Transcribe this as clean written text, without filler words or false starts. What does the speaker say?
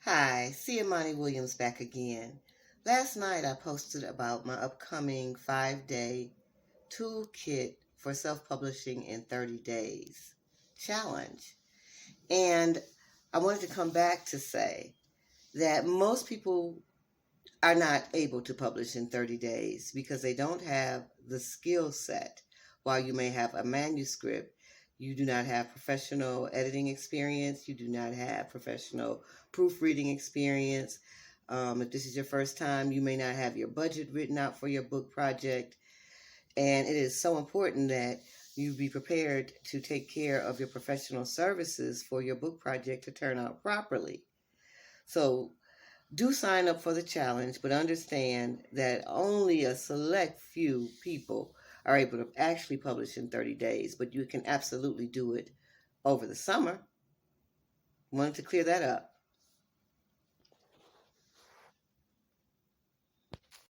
Hi, CImaniWilliams back again. Last night I posted about my upcoming 5-day toolkit for self-publishing in 30 days challenge. And I wanted to come back to say that most people are not able to publish in 30 days because they don't have the skill set. While you may have a manuscript, you do not have professional editing experience, you do not have professional proofreading experience. If this is your first time, you may not have your budget written out for your book project. And it is so important that you be prepared to take care of your professional services for your book project to turn out properly. So do sign up for the challenge, but understand that only a select few people are able to actually publish in 30 days, but you can absolutely do it over the summer. Wanted to clear that up.